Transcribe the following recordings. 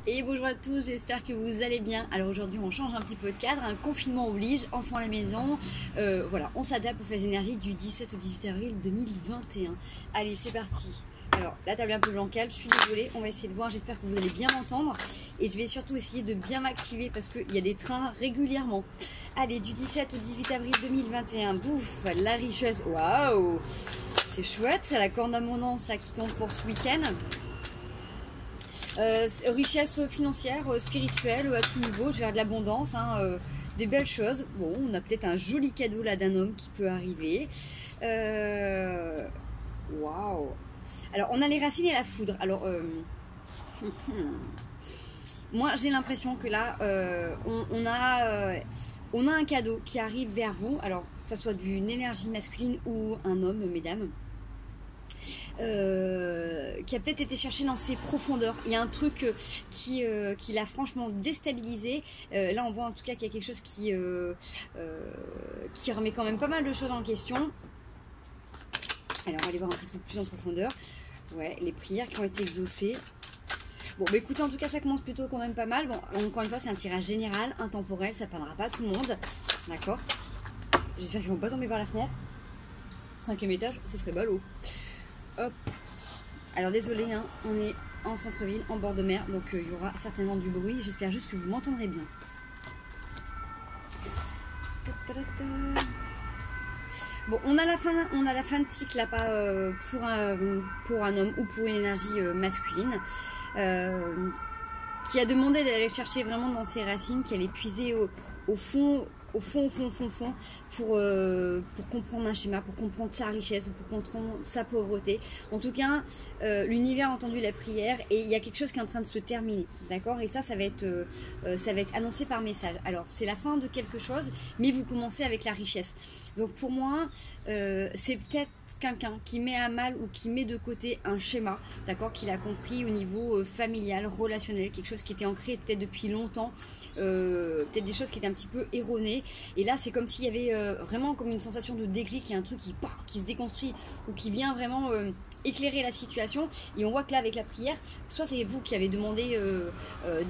Et bonjour à tous, j'espère que vous allez bien. Alors aujourd'hui on change un petit peu de cadre, un confinement oblige, enfants à la maison. Voilà, on s'adapte aux phases énergie du 17 au 18 avril 2021. Allez, c'est parti. Alors la table est un peu bancale, je suis désolée, on va essayer de voir, j'espère que vous allez bien m'entendre. Et je vais surtout essayer de bien m'activer parce qu'il y a des trains régulièrement. Allez, du 17 au 18 avril 2021, bouf, la richesse, waouh, c'est chouette, c'est la corne d'abondance là qui tombe pour ce week-end. Richesse financière, spirituelle, à tout niveau, je vais de l'abondance, des belles choses. Bon, on a peut-être un joli cadeau là d'un homme qui peut arriver. Waouh. Alors, on a les racines et la foudre. Alors, moi, j'ai l'impression que là, on a un cadeau qui arrive vers vous. Alors, que ce soit d'une énergie masculine ou un homme, mesdames. Qui a peut-être été cherché dans ses profondeurs. Il y a un truc qui l'a franchement déstabilisé. Là, on voit en tout cas qu'il y a quelque chose qui remet quand même pas mal de choses en question. Alors, on va aller voir un petit peu plus en profondeur. Ouais, les prières qui ont été exaucées. Bon, bah écoutez, en tout cas, ça commence plutôt quand même pas mal. Bon, encore une fois, c'est un tirage général, intemporel, ça ne parlera pas à tout le monde. D'accord. J'espère qu'ils vont pas tomber par la fenêtre. 5e étage, ce serait ballot. Hop. Alors désolé, on est en centre-ville, en bord de mer, donc il y aura certainement du bruit. J'espère juste que vous m'entendrez bien. Bon, on a la fin de cycle là, pas pour un homme ou pour une énergie masculine, qui a demandé d'aller chercher vraiment dans ses racines, qui allait puiser au fond, pour comprendre un schéma, pour comprendre sa richesse, pour comprendre sa pauvreté. En tout cas, l'univers a entendu la prière et il y a quelque chose qui est en train de se terminer, d'accord? Et ça va être annoncé par message. Alors, c'est la fin de quelque chose, mais vous commencez avec la richesse. Donc, pour moi, c'est peut-être quelqu'un qui met à mal ou qui met de côté un schéma, d'accord, qu'il a compris au niveau familial, relationnel, quelque chose qui était ancré peut-être depuis longtemps, peut-être des choses qui étaient un petit peu erronées. Et là, c'est comme s'il y avait vraiment comme une sensation de déclic, il y a un truc qui se déconstruit ou qui vient vraiment éclairer la situation. Et on voit que là, avec la prière, soit c'est vous qui avez demandé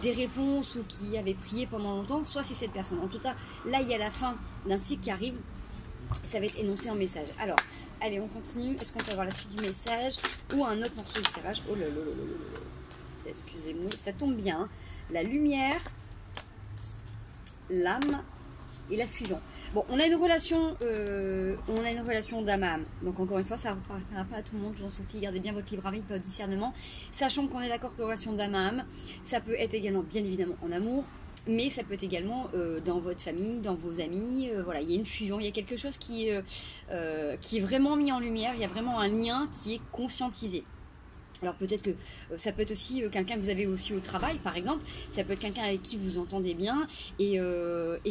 des réponses ou qui avez prié pendant longtemps, soit c'est cette personne. En tout cas, là, il y a la fin d'un cycle qui arrive. Ça va être énoncé en message. Alors, allez, on continue. Est-ce qu'on peut avoir la suite du message ou un autre morceau de tirage? Oh là là là là là. Excusez-moi, ça tombe bien. La lumière, l'âme et la fusion. Bon, on a une relation d'âme à âme. Donc encore une fois, ça ne appartiendra pas à tout le monde. Je vous en supplie, gardez bien votre libre arbitre, votre discernement. Sachant qu'on est d'accord que relation d'âme à âme, ça peut être également, bien évidemment, en amour. Mais ça peut être également dans votre famille, dans vos amis. Voilà, il y a une fusion, il y a quelque chose qui est vraiment mis en lumière. Il y a vraiment un lien qui est conscientisé. Alors peut-être que ça peut être aussi quelqu'un que vous avez aussi au travail, par exemple. Ça peut être quelqu'un avec qui vous entendez bien et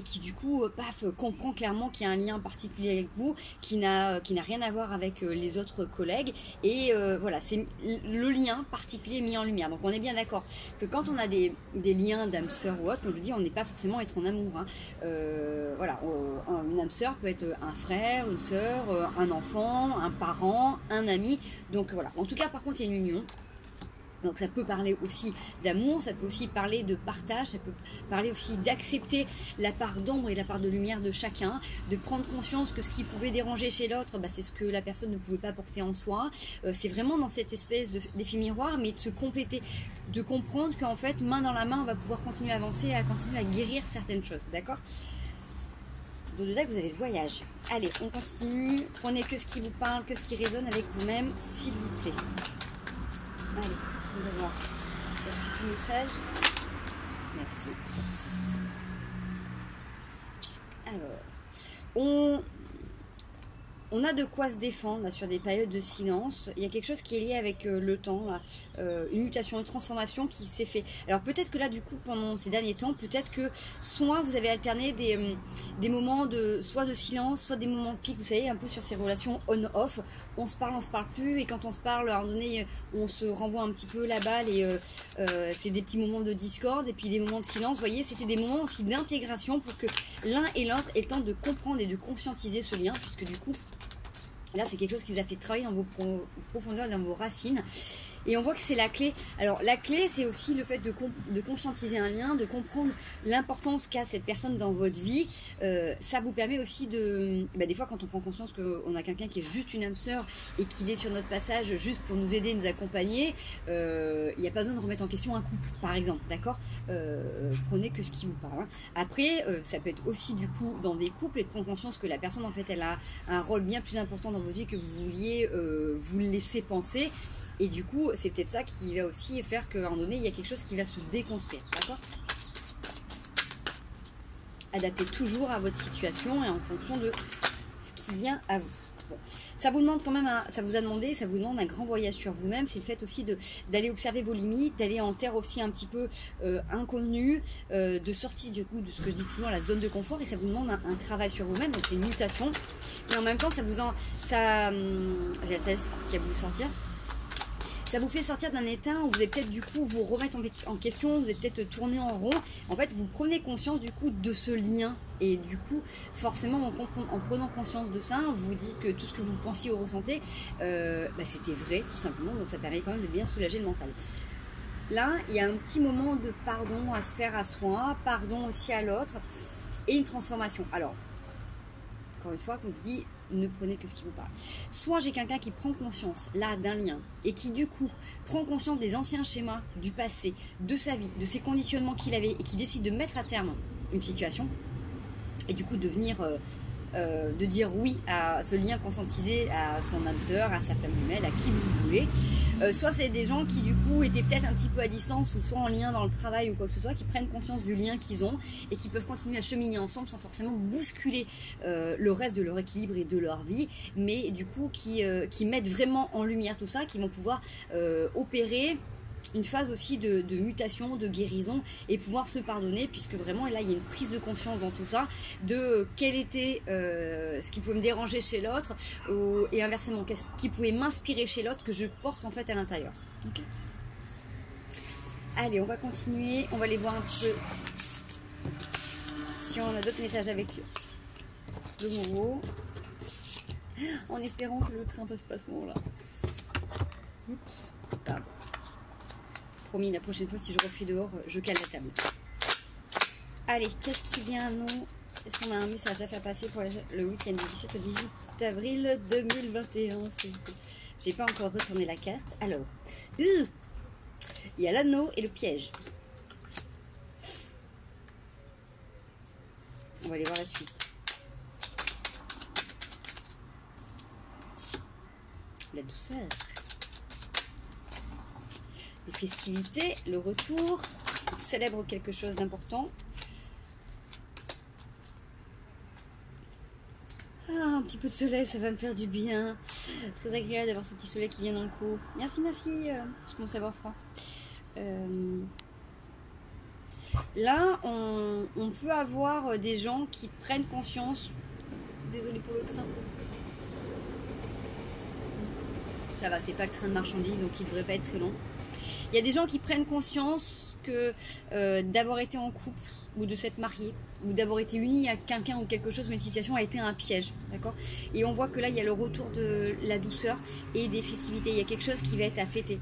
qui du coup, comprend clairement qu'il y a un lien particulier avec vous, qui n'a rien à voir avec les autres collègues. Et voilà, c'est le lien particulier mis en lumière. Donc on est bien d'accord que quand on a des liens d'âme sœur ou autre, comme je vous dis, on n'est pas forcément être en amour. Voilà, une âme sœur peut être un frère, une sœur, un enfant, un parent, un ami. Donc voilà. En tout cas, par contre, il y a une union. Donc ça peut parler aussi d'amour, ça peut aussi parler de partage, ça peut parler aussi d'accepter la part d'ombre et la part de lumière de chacun, de prendre conscience que ce qui pouvait déranger chez l'autre, c'est ce que la personne ne pouvait pas porter en soi. C'est vraiment dans cette espèce d'effet miroir, mais de se compléter, de comprendre qu'en fait, main dans la main, on va pouvoir continuer à avancer, à continuer à guérir certaines choses, d'accord? Donc déjà que vous avez le voyage. Allez, on continue, prenez que ce qui vous parle, que ce qui résonne avec vous-même, s'il vous plaît. Allez. On va voir la suite du message. Merci. Alors, on a de quoi se défendre là, sur des périodes de silence. Il y a quelque chose qui est lié avec le temps, là. Une mutation, une transformation qui s'est fait. Alors peut-être que là, du coup, pendant ces derniers temps, peut-être que soit vous avez alterné des moments soit de silence, soit des moments de pic, vous savez, un peu sur ces relations on-off. On se parle plus, et quand on se parle, à un moment donné, on se renvoie un petit peu la balle, et c'est des petits moments de discorde, et puis des moments de silence. Vous voyez, c'était des moments aussi d'intégration pour que l'un et l'autre aient le temps de comprendre et de conscientiser ce lien, puisque du coup, là, c'est quelque chose qui vous a fait travailler dans vos profondeurs, dans vos racines. Et on voit que c'est la clé. Alors la clé, c'est aussi le fait de conscientiser un lien, de comprendre l'importance qu'a cette personne dans votre vie. Ça vous permet aussi de... des fois, quand on prend conscience qu'on a quelqu'un qui est juste une âme sœur et qu'il est sur notre passage juste pour nous aider, nous accompagner, il n'y a pas besoin de remettre en question un couple, par exemple, d'accord. Prenez que ce qui vous parle. Hein. Après, ça peut être aussi du coup dans des couples et de prendre conscience que la personne, en fait, elle a un rôle bien plus important dans votre vie que vous vouliez vous le laisser penser. Et du coup, c'est peut-être ça qui va aussi faire qu'à un moment donné, il y a quelque chose qui va se déconstruire. D'accord? Adaptez toujours à votre situation et en fonction de ce qui vient à vous. Bon. Ça vous demande quand même, ça vous demande un grand voyage sur vous-même. C'est le fait aussi d'aller observer vos limites, d'aller en terre aussi un petit peu inconnue, de sortir du coup de ce que je dis toujours, la zone de confort. Et ça vous demande un travail sur vous-même. Donc c'est une mutation. Et en même temps, j'ai la sagesse qui a voulu sortir. Ça vous fait sortir d'un état où vous allez peut-être du coup vous remettre en question, vous allez peut-être tourner en rond. En fait, vous prenez conscience du coup de ce lien. Et du coup, forcément, en prenant conscience de ça, vous vous dites que tout ce que vous pensiez ou ressentez, c'était vrai, tout simplement. Donc ça permet quand même de bien soulager le mental. Là, il y a un petit moment de pardon à se faire à soi, pardon aussi à l'autre, et une transformation. Alors, encore une fois, comme je vous dis, ne prenez que ce qui vous parle. Soit j'ai quelqu'un qui prend conscience, là, d'un lien, et qui, du coup, prend conscience des anciens schémas du passé, de sa vie, de ses conditionnements qu'il avait, et qui décide de mettre à terme une situation, et du coup, de venir, de dire oui à ce lien conscientisé, à son âme sœur, à sa femme jumelle, à qui vous voulez. Soit c'est des gens qui, du coup, étaient peut-être un petit peu à distance, ou soit en lien dans le travail, ou quoi que ce soit, qui prennent conscience du lien qu'ils ont, et qui peuvent continuer à cheminer ensemble sans forcément bousculer le reste de leur équilibre et de leur vie, mais du coup, qui mettent vraiment en lumière tout ça, qui vont pouvoir opérer une phase aussi de mutation, de guérison, et pouvoir se pardonner, puisque vraiment là il y a une prise de conscience dans tout ça, de quel était ce qui pouvait me déranger chez l'autre, et inversement, qu'est-ce qui pouvait m'inspirer chez l'autre que je porte en fait à l'intérieur. Okay. Allez, on va continuer, on va aller voir un petit peu si on a d'autres messages avec le Moreau, en espérant que le train passe pas à ce moment-là. Oups, pardon. Promis, la prochaine fois, si je refais dehors, je cale la table. Allez, qu'est-ce qui vient à nous? Est-ce qu'on a un message à faire passer pour le week-end du 17 au 18 avril 2021? J'ai pas encore retourné la carte. Alors, il y a l'anneau et le piège. On va aller voir la suite. La douceur. Les festivités, le retour, on célèbre quelque chose d'important. Ah, un petit peu de soleil, ça va me faire du bien. Très agréable d'avoir ce petit soleil qui vient dans le cou. Merci, merci. Je commence à avoir froid. Là, on peut avoir des gens qui prennent conscience. Désolée pour le train. Ça va, c'est pas le train de marchandises, donc il devrait pas être très long. Il y a des gens qui prennent conscience que d'avoir été en couple ou de s'être marié ou d'avoir été uni à quelqu'un ou quelque chose ou une situation a été un piège, d'accord? Et on voit que là, il y a le retour de la douceur et des festivités. Il y a quelque chose qui va être à fêter.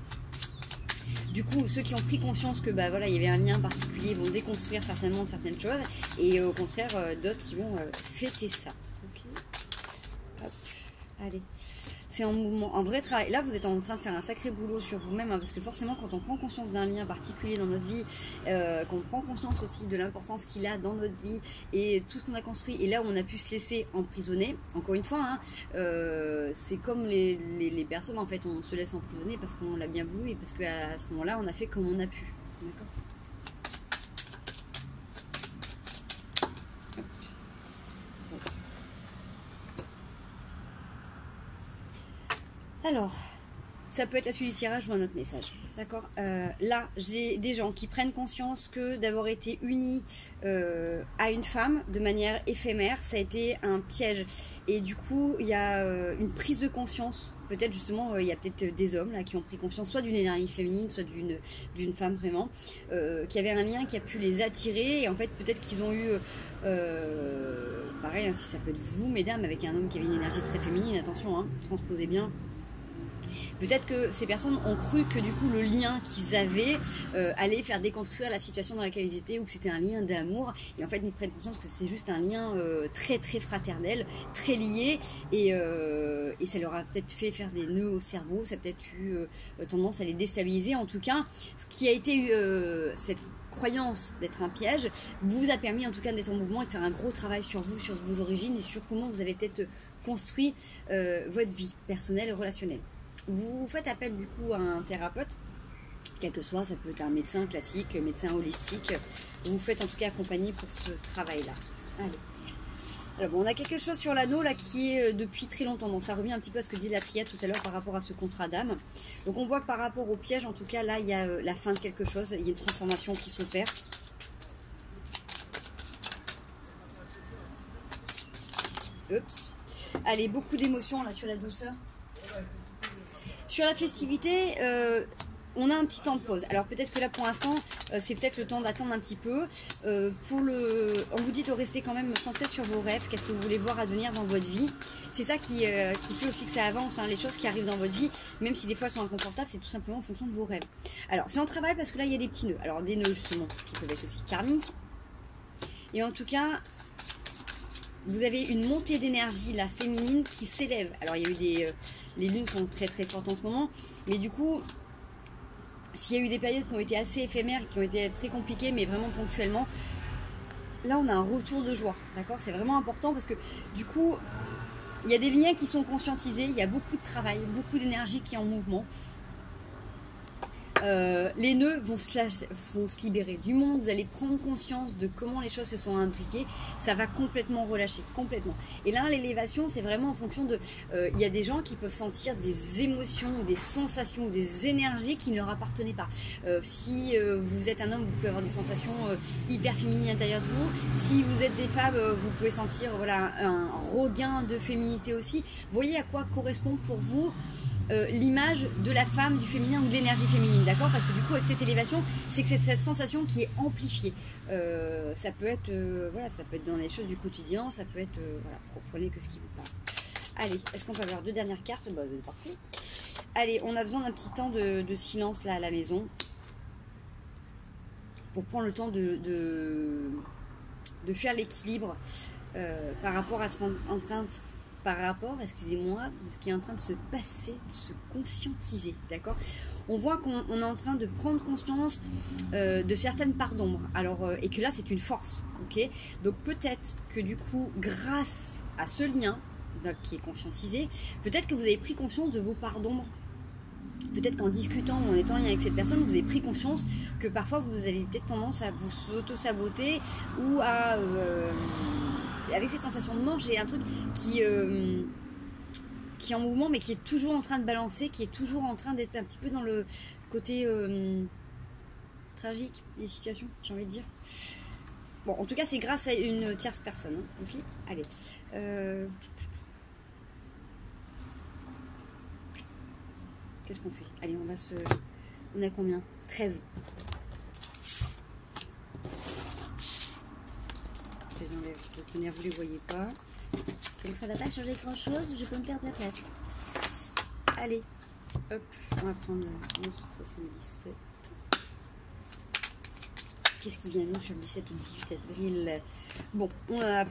Du coup, ceux qui ont pris conscience que voilà, il y avait un lien particulier vont déconstruire certainement certaines choses et au contraire, d'autres qui vont fêter ça. Ok. Hop. Allez. C'est en mouvement, un vrai travail. Là, vous êtes en train de faire un sacré boulot sur vous-même, hein, parce que forcément, quand on prend conscience d'un lien particulier dans notre vie, qu'on prend conscience aussi de l'importance qu'il a dans notre vie et tout ce qu'on a construit, et là où on a pu se laisser emprisonner, encore une fois, hein, c'est comme les personnes, en fait, on se laisse emprisonner parce qu'on l'a bien voulu et parce qu'à ce moment-là, on a fait comme on a pu. D'accord ? Alors, ça peut être la suite du tirage ou un autre message, d'accord. Là, j'ai des gens qui prennent conscience que d'avoir été unis à une femme de manière éphémère, ça a été un piège. Et du coup, il y a une prise de conscience. Peut-être justement, il y a peut-être des hommes là qui ont pris conscience soit d'une énergie féminine, soit d'une femme vraiment, qui avait un lien qui a pu les attirer. Et en fait, peut-être qu'ils ont eu, pareil, hein, si ça peut être vous, mesdames, avec un homme qui avait une énergie très féminine, attention, hein, transposez bien. Peut-être que ces personnes ont cru que du coup le lien qu'ils avaient allait faire déconstruire la situation dans laquelle ils étaient, ou que c'était un lien d'amour, et en fait ils prennent conscience que c'est juste un lien très très fraternel, très lié, et ça leur a peut-être fait faire des nœuds au cerveau, ça a peut-être eu tendance à les déstabiliser. En tout cas, ce qui a été cette croyance d'être un piège vous a permis en tout cas d'être en mouvement et de faire un gros travail sur vous, sur vos origines et sur comment vous avez peut-être construit votre vie personnelle et relationnelle. Vous faites appel du coup à un thérapeute, quel que soit, ça peut être un médecin classique, médecin holistique, vous faites en tout cas accompagner pour ce travail-là. Allez. Alors bon, on a quelque chose sur l'anneau là qui est depuis très longtemps, donc ça revient un petit peu à ce que disait la triade tout à l'heure par rapport à ce contrat d'âme. Donc on voit que par rapport au piège, en tout cas là il y a la fin de quelque chose, il y a une transformation qui s'opère. Oups. Allez, beaucoup d'émotions là sur la douceur. Sur la festivité, on a un petit temps de pause. Alors peut-être que là pour l'instant, c'est peut-être le temps d'attendre un petit peu. On vous dit de rester quand même centré sur vos rêves. Qu'est-ce que vous voulez voir advenir dans votre vie? C'est ça qui fait aussi que ça avance, hein, les choses qui arrivent dans votre vie, même si des fois elles sont inconfortables, c'est tout simplement en fonction de vos rêves. Alors c'est en travail parce que là il y a des petits nœuds. Alors des nœuds justement qui peuvent être aussi karmiques. Et en tout cas, vous avez une montée d'énergie, la féminine, qui s'élève. Alors il y a eu les lunes sont très très fortes en ce moment, mais du coup, s'il y a eu des périodes qui ont été assez éphémères, qui ont été très compliquées, mais vraiment ponctuellement, là on a un retour de joie, d'accord? C'est vraiment important parce que du coup, il y a des liens qui sont conscientisés, il y a beaucoup de travail, beaucoup d'énergie qui est en mouvement. Les nœuds vont se libérer du monde, vous allez prendre conscience de comment les choses se sont imbriquées, ça va complètement relâcher, complètement. Et là, l'élévation, c'est vraiment en fonction de... Il y a des gens qui peuvent sentir des émotions, des sensations, des énergies qui ne leur appartenaient pas. Si vous êtes un homme, vous pouvez avoir des sensations hyper féminines à l'intérieur de vous. Si vous êtes des femmes, vous pouvez sentir voilà, un regain de féminité aussi. Voyez à quoi correspond pour vous l'image de la femme, du féminin ou de l'énergie féminine, d'accord? Parce que du coup avec cette élévation, c'est que c'est cette sensation qui est amplifiée. Ça peut être voilà, ça peut être dans les choses du quotidien, ça peut être voilà, prenez que ce qui vous parle. Allez, est-ce qu'on peut avoir deux dernières cartes? Bah, c'est parfait. Allez, on a besoin d'un petit temps de silence là à la maison pour prendre le temps de faire l'équilibre par rapport à excusez-moi, ce qui est en train de se passer, de se conscientiser, d'accord? On voit qu'on est en train de prendre conscience de certaines parts d'ombre, alors et que là c'est une force, ok? Donc peut-être que du coup, grâce à ce lien qui est conscientisé, peut-être que vous avez pris conscience de vos parts d'ombre. Peut-être qu'en discutant ou en étant en lien avec cette personne, vous avez pris conscience que parfois vous avez peut-être tendance à vous auto-saboter ou à... avec cette sensation de mort, j'ai un truc qui est en mouvement mais qui est toujours en train de balancer, qui est toujours en train d'être un petit peu dans le côté tragique des situations, j'ai envie de dire. Bon, en tout cas, c'est grâce à une tierce personne. Hein, ok, allez. Qu'est-ce qu'on fait? Allez, on a combien? 13. Je les enlève. De toute manière, vous ne les voyez pas. Donc ça ne va pas changer grand chose. Je peux me perdre la place. Allez. Hop. On va prendre 11,77. Qu'est-ce qui vient nous sur le 17 ou 18 avril? Bon, on a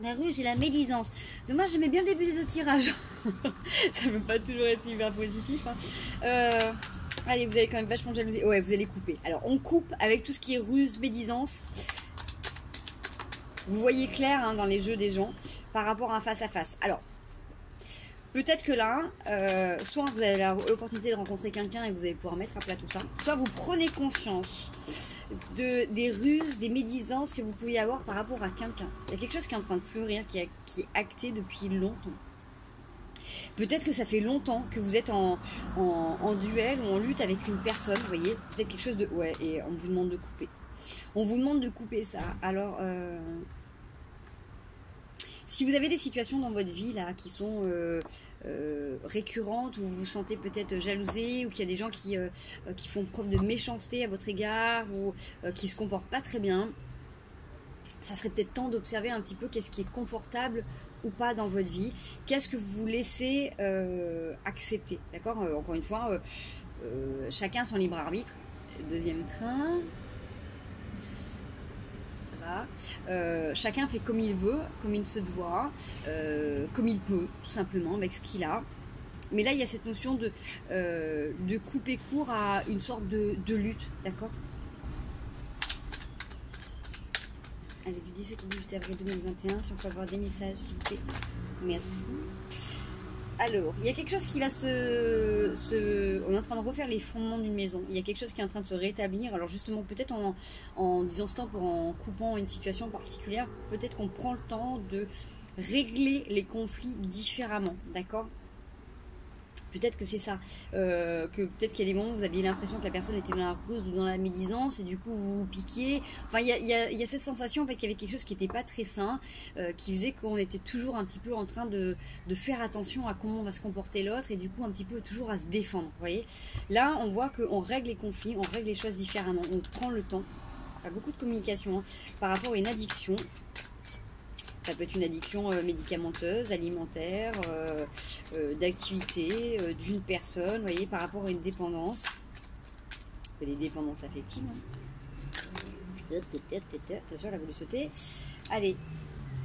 la ruse et la médisance. Dommage, j'aimais bien le début des autres tirages. Ça ne veut pas toujours être hyper positif. Hein. Allez, vous avez quand même vachement de jalousie. Ouais, vous allez couper. Alors, on coupe avec tout ce qui est ruse, médisance. Vous voyez clair hein, dans les jeux des gens par rapport à un face-à-face. Alors, peut-être que là, soit vous avez l'opportunité de rencontrer quelqu'un et vous allez pouvoir mettre à plat tout ça, soit vous prenez conscience des ruses, des médisances que vous pouvez avoir par rapport à quelqu'un. Il y a quelque chose qui est en train de fleurir, qui est acté depuis longtemps. Peut-être que ça fait longtemps que vous êtes en duel ou en lutte avec une personne, vous voyez, peut-être quelque chose de... Ouais, et on vous demande de couper. On vous demande de couper ça. Alors, si vous avez des situations dans votre vie là qui sont récurrentes, où vous vous sentez peut-être jalousé, ou qu'il y a des gens qui font preuve de méchanceté à votre égard, ou qui se comportent pas très bien, ça serait peut-être temps d'observer un petit peu qu'est-ce qui est confortable ou pas dans votre vie. Qu'est-ce que vous vous laissez accepter, d'accord. Encore une fois, chacun son libre arbitre. Deuxième train. Ça va. Chacun fait comme il veut, comme il se doit, comme il peut, tout simplement, avec ce qu'il a. Mais là, il y a cette notion de couper court à une sorte de lutte, d'accord. Allez, du 17 au 18 avril 2021, si on peut avoir des messages, s'il vous plaît. Merci. Alors, il y a quelque chose qui va on est en train de refaire les fondements d'une maison. Il y a quelque chose qui est en train de se rétablir. Alors justement, peut-être en disant stop ou en coupant une situation particulière, peut-être qu'on prend le temps de régler les conflits différemment, d'accord. Peut-être que c'est ça, que peut-être qu'il y a des moments où vous aviez l'impression que la personne était dans la ruse ou dans la médisance et du coup vous vous piquiez. Enfin, il y a cette sensation en fait, qu'il y avait quelque chose qui n'était pas très sain, qui faisait qu'on était toujours un petit peu en train de faire attention à comment on va se comporter l'autre et du coup un petit peu toujours à se défendre. Vous voyez, là on voit qu'on règle les conflits, on règle les choses différemment, on prend le temps. Il y a beaucoup de communication par rapport à une addiction. Ça peut être une addiction médicamenteuse, alimentaire, d'activité, d'une personne, vous voyez, par rapport à une dépendance. Des dépendances affectives. Bien sûr, elle a voulu sauter. Allez,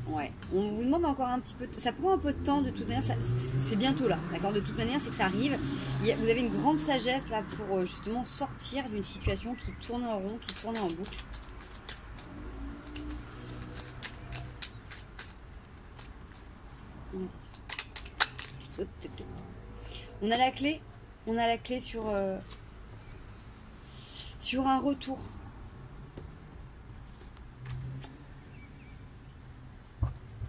ouais. On vous demande encore un petit peu. Ça prend un peu de temps, de toute manière, c'est bientôt là, d'accord. De toute manière, c'est que ça arrive. Vous avez une grande sagesse là pour justement sortir d'une situation qui tourne en rond, qui tourne en boucle. On a la clé sur un retour.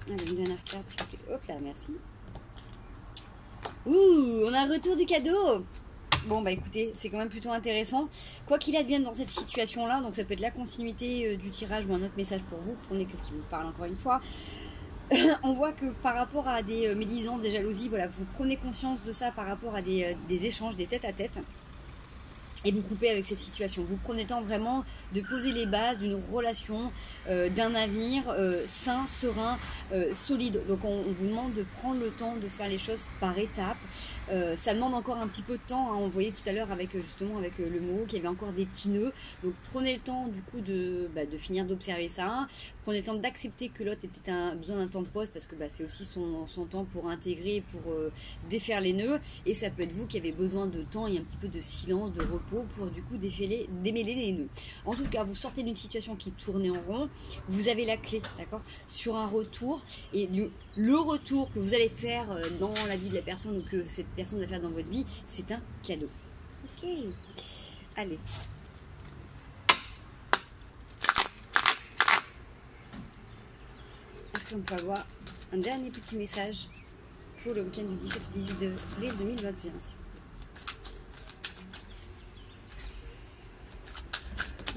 Allez, une dernière carte s'il vous plaît. Hop là, merci. Ouh, on a un retour du cadeau. Bon bah écoutez, c'est quand même plutôt intéressant. Quoi qu'il advienne dans cette situation là, donc ça peut être la continuité du tirage ou un autre message pour vous, prenez que ce qui vous parle encore une fois. On voit que par rapport à des médisances, des jalousies, voilà, vous prenez conscience de ça par rapport à des échanges, des tête-à-tête. Et vous coupez avec cette situation. Vous prenez le temps vraiment de poser les bases d'une relation, d'un avenir sain, serein, solide. Donc on vous demande de prendre le temps de faire les choses par étapes. Ça demande encore un petit peu de temps. Hein. On voyait tout à l'heure avec justement avec le mot qu'il y avait encore des petits nœuds. Donc prenez le temps du coup de finir d'observer ça. Prenez le temps d'accepter que l'autre ait peut-être besoin d'un temps de pause parce que c'est aussi son temps pour intégrer, pour défaire les nœuds. Et ça peut être vous qui avez besoin de temps et un petit peu de silence, de repos pour du coup démêler les nœuds. En tout cas, vous sortez d'une situation qui tournait en rond, vous avez la clé, d'accord, sur un retour, et le retour que vous allez faire dans la vie de la personne ou que cette personne va faire dans votre vie, c'est un cadeau. Ok, allez. Est-ce qu'on peut avoir un dernier petit message pour le week-end du 17 au 18 avril 2021 ?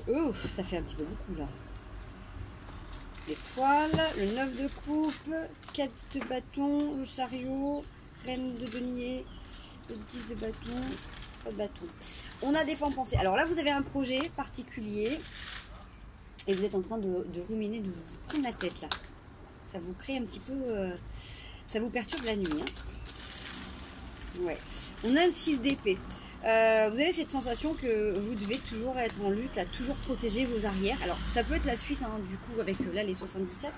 Oh, ça fait un petit peu beaucoup là. L'étoile, le 9 de coupe, 4 de bâton, le chariot, reine de denier, le 10 de bâton, pas de bâton. On a des fois en pensée. Alors là, vous avez un projet particulier et vous êtes en train de ruminer, de vous prendre la tête là. Ça vous crée un petit peu... ça vous perturbe la nuit. Hein. Ouais. On a le 6 d'épée. Vous avez cette sensation que vous devez toujours être en lutte, là, toujours protéger vos arrières. Alors ça peut être la suite hein, du coup avec là les 77,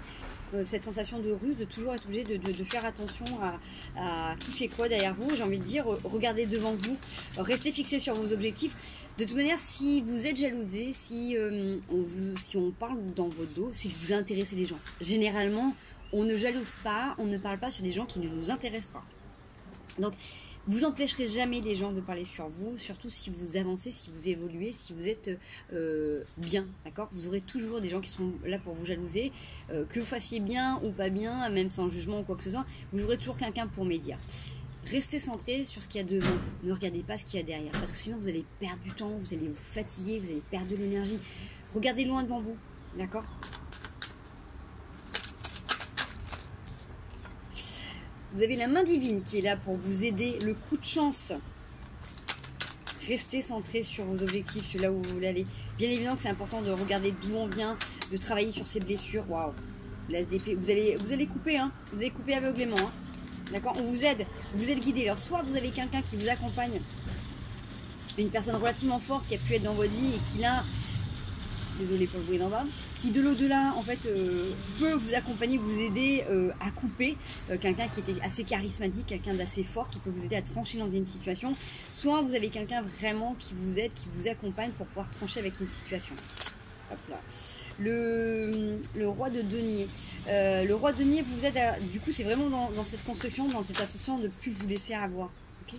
cette sensation de ruse, de toujours être obligé de faire attention à qui fait quoi derrière vous. J'ai envie de dire, regardez devant vous, restez fixé sur vos objectifs. De toute manière, si vous êtes jalousé, si on parle dans votre dos, c'est que vous intéressez les gens. Généralement, on ne jalouse pas, on ne parle pas sur des gens qui ne nous intéressent pas. Donc, vous empêcherez jamais les gens de parler sur vous, surtout si vous avancez, si vous évoluez, si vous êtes bien, d'accord. Vous aurez toujours des gens qui sont là pour vous jalouser, que vous fassiez bien ou pas bien, même sans jugement ou quoi que ce soit, vous aurez toujours quelqu'un pour médier. Restez centré sur ce qu'il y a devant vous, ne regardez pas ce qu'il y a derrière, parce que sinon vous allez perdre du temps, vous allez vous fatiguer, vous allez perdre de l'énergie. Regardez loin devant vous, d'accord. Vous avez la main divine qui est là pour vous aider, le coup de chance. restez centré sur vos objectifs, sur là où vous voulez aller. Bien évidemment que c'est important de regarder d'où on vient, de travailler sur ses blessures. Waouh, la SDP, vous allez couper, hein, vous allez couper aveuglément, hein. D'accord, on vous aide guidé. Alors soit vous avez quelqu'un qui vous accompagne, une personne relativement forte qui a pu être dans votre vie et qui là, désolé pour le bruit d'en bas, qui de l'au-delà en fait peut vous accompagner, vous aider à couper, quelqu'un qui était assez charismatique, quelqu'un d'assez fort qui peut vous aider à trancher dans une situation, soit vous avez quelqu'un vraiment qui vous aide, qui vous accompagne pour pouvoir trancher avec une situation. Hop là. Le roi de denier. Le roi de denier vous aide à, du coup c'est vraiment dans cette construction, dans cette association de plus vous laisser avoir. Okay,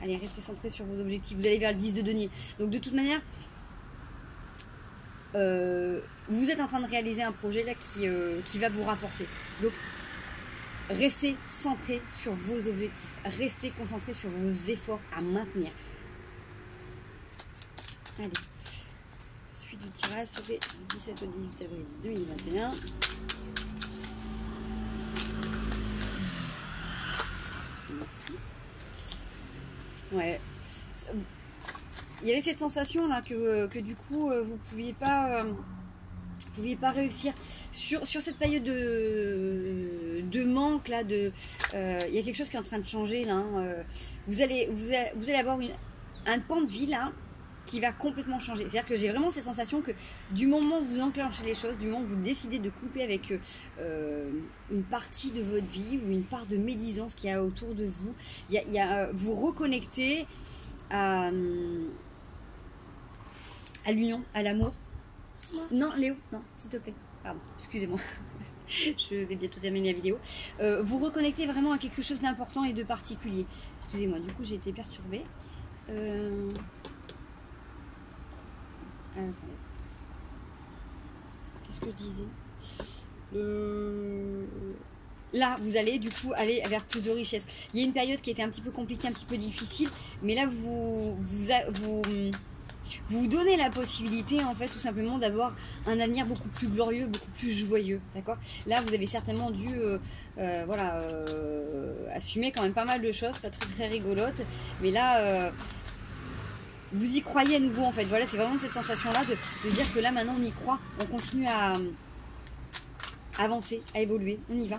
allez, restez centré sur vos objectifs, vous allez vers le 10 de denier. Donc de toute manière, vous êtes en train de réaliser un projet là qui va vous rapporter. Donc restez centré sur vos objectifs, restez concentré sur vos efforts à maintenir. Allez, suite du tirage sur les 17 au 18 avril 2021. Ouais. Il y avait cette sensation là que du coup vous pouviez pas réussir sur cette période de manque là, il y a quelque chose qui est en train de changer là, hein. Vous allez avoir un pan de vie là qui va complètement changer. C'est-à-dire que j'ai vraiment cette sensation que du moment où vous enclenchez les choses, du moment où vous décidez de couper avec une partie de votre vie ou une part de médisance qu'il y a autour de vous, vous reconnectez à l'union, à l'amour. Non, Léo, non, s'il te plaît. Pardon, excusez-moi. Je vais bientôt terminer la vidéo. Vous reconnectez vraiment à quelque chose d'important et de particulier. Excusez-moi, du coup j'ai été perturbée. Attendez. Qu'est-ce que je disais? Là, vous allez du coup aller vers plus de richesse. Il y a une période qui était un petit peu compliquée, un petit peu difficile, mais là vous donnez la possibilité en fait tout simplement d'avoir un avenir beaucoup plus glorieux, beaucoup plus joyeux, d'accord. Là vous avez certainement dû assumer quand même pas mal de choses, pas très très rigolotes, mais là vous y croyez à nouveau en fait. Voilà, c'est vraiment cette sensation là de dire que là maintenant on y croit, on continue à avancer, à évoluer, on y va.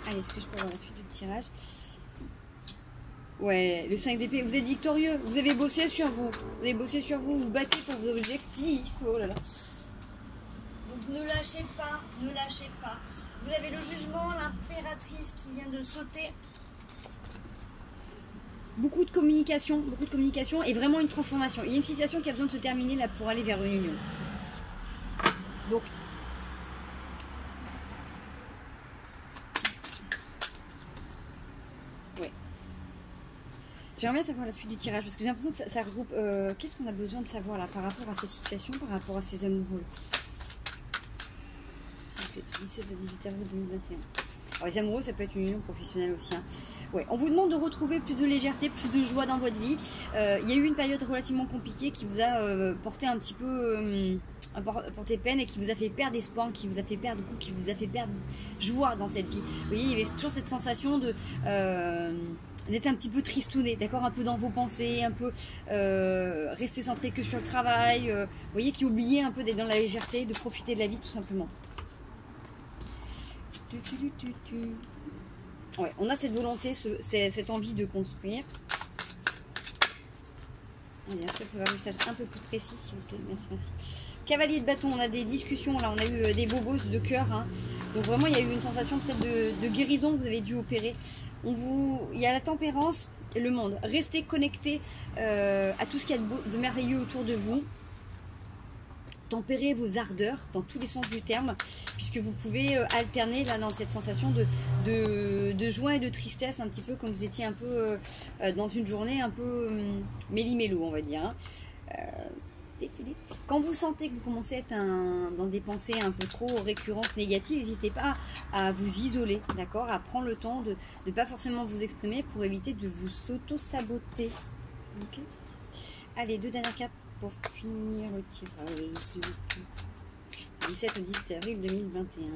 Allez, est-ce que je peux avoir la suite du tirage? Ouais, le 5 d'épée, vous êtes victorieux, vous avez bossé sur vous, vous vous battez pour vos objectifs, oh là là. Donc ne lâchez pas, ne lâchez pas. Vous avez le jugement, l'impératrice qui vient de sauter. Beaucoup de communication et vraiment une transformation. Il y a une situation qui a besoin de se terminer là pour aller vers une union. Donc, ouais. J'aimerais bien savoir la suite du tirage parce que j'ai l'impression que ça regroupe. Qu'est-ce qu'on a besoin de savoir là par rapport à cette situation, par rapport à ces amoureux? Ça fait 17 au 18 avril 2021. Alors, les amoureux, ça peut être une union professionnelle aussi, hein. Ouais, on vous demande de retrouver plus de légèreté, plus de joie dans votre vie. Il y a eu une période relativement compliquée qui vous a porté un petit peu porté peine et qui vous a fait perdre espoir, qui vous a fait perdre qui vous a fait perdre joie dans cette vie. Vous voyez, il y avait toujours cette sensation de d'être un petit peu tristouné, d'accord, un peu dans vos pensées, un peu rester centré que sur le travail. Vous voyez, qui oubliait un peu d'être dans la légèreté, de profiter de la vie tout simplement. Ouais, on a cette volonté, cette envie de construire. Bien sûr, il faut avoir un message un peu plus précis, s'il vous plaît. Merci, merci. Cavalier de bâton, on a des discussions, là, on a eu des bobos de cœur, hein. Donc vraiment, il y a eu une sensation peut-être de guérison que vous avez dû opérer. Il y a la tempérance et le monde. Restez connectés à tout ce qu'il y a de merveilleux autour de vous. Tempérez vos ardeurs dans tous les sens du terme, puisque vous pouvez alterner là dans cette sensation de joie et de tristesse, un petit peu comme vous étiez un peu dans une journée un peu méli-mélo, on va dire, hein. Quand vous sentez que vous commencez à être dans des pensées un peu trop récurrentes, négatives, n'hésitez pas à vous isoler, d'accord, à prendre le temps de ne pas forcément vous exprimer pour éviter de vous s'auto-saboter. Okay. Allez, deux dernières cartes pour finir le tirage, s'il vous plaît. 17 au 18 avril 2021.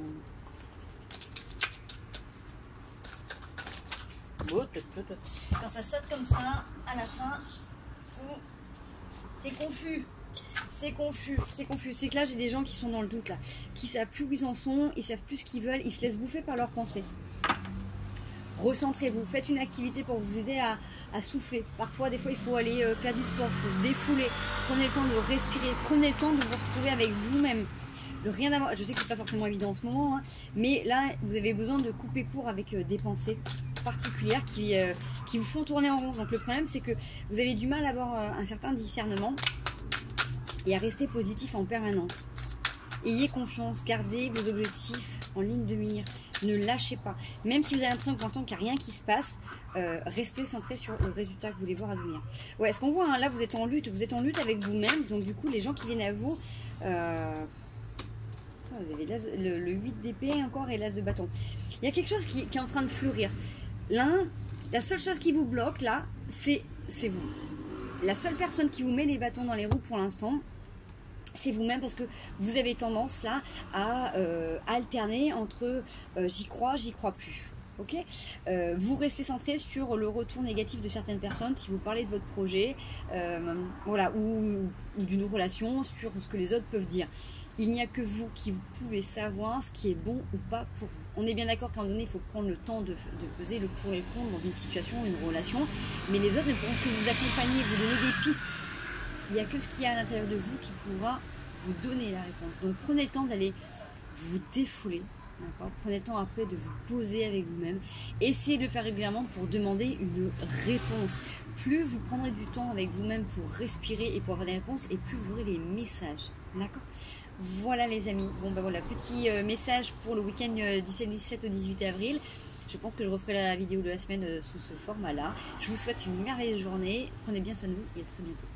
Quand ça saute comme ça, à la fin, t'es confus. C'est confus. C'est que là, j'ai des gens qui sont dans le doute, là. Qui savent plus où ils en sont, ils savent plus ce qu'ils veulent, ils se laissent bouffer par leurs pensées. Recentrez-vous, faites une activité pour vous aider à souffler. Parfois, des fois, il faut aller faire du sport, il faut se défouler. Prenez le temps de respirer, prenez le temps de vous retrouver avec vous-même. De rien avoir. Je sais que c'est pas forcément évident en ce moment, hein, mais là, vous avez besoin de couper court avec des pensées particulières qui vous font tourner en rond. Donc le problème, c'est que vous avez du mal à avoir un certain discernement et à rester positif en permanence. Ayez confiance, gardez vos objectifs en ligne de mire. Ne lâchez pas. Même si vous avez l'impression pour l'instant qu'il n'y a rien qui se passe, restez centré sur le résultat que vous voulez voir advenir. Ouais, ce qu'on voit, hein, là, vous êtes en lutte avec vous-même. Donc du coup, les gens qui viennent à vous, vous avez le 8 d'épée encore et l'as de bâton. Il y a quelque chose qui est en train de fleurir. La seule chose qui vous bloque là, c'est vous. La seule personne qui vous met les bâtons dans les roues pour l'instant, c'est vous-même, parce que vous avez tendance là à alterner entre j'y crois plus. Ok, vous restez centré sur le retour négatif de certaines personnes si vous parlez de votre projet, voilà, ou d'une relation, sur ce que les autres peuvent dire. Il n'y a que vous qui vous pouvez savoir ce qui est bon ou pas pour vous. On est bien d'accord qu'à un moment donné, il faut prendre le temps de peser le pour et le contre dans une situation, une relation, mais les autres ne pourront que vous accompagner, vous donner des pistes. Il n'y a que ce qu'il y a à l'intérieur de vous qui pourra vous donner la réponse. Donc prenez le temps d'aller vous défouler. Prenez le temps après de vous poser avec vous-même. Essayez de le faire régulièrement pour demander une réponse. Plus vous prendrez du temps avec vous-même pour respirer et pour avoir des réponses, et plus vous aurez les messages. D'accord ? Voilà les amis. Bon ben voilà, petit message pour le week-end du 17 au 18 avril. Je pense que je referai la vidéo de la semaine sous ce format-là. Je vous souhaite une merveilleuse journée. Prenez bien soin de vous et à très bientôt.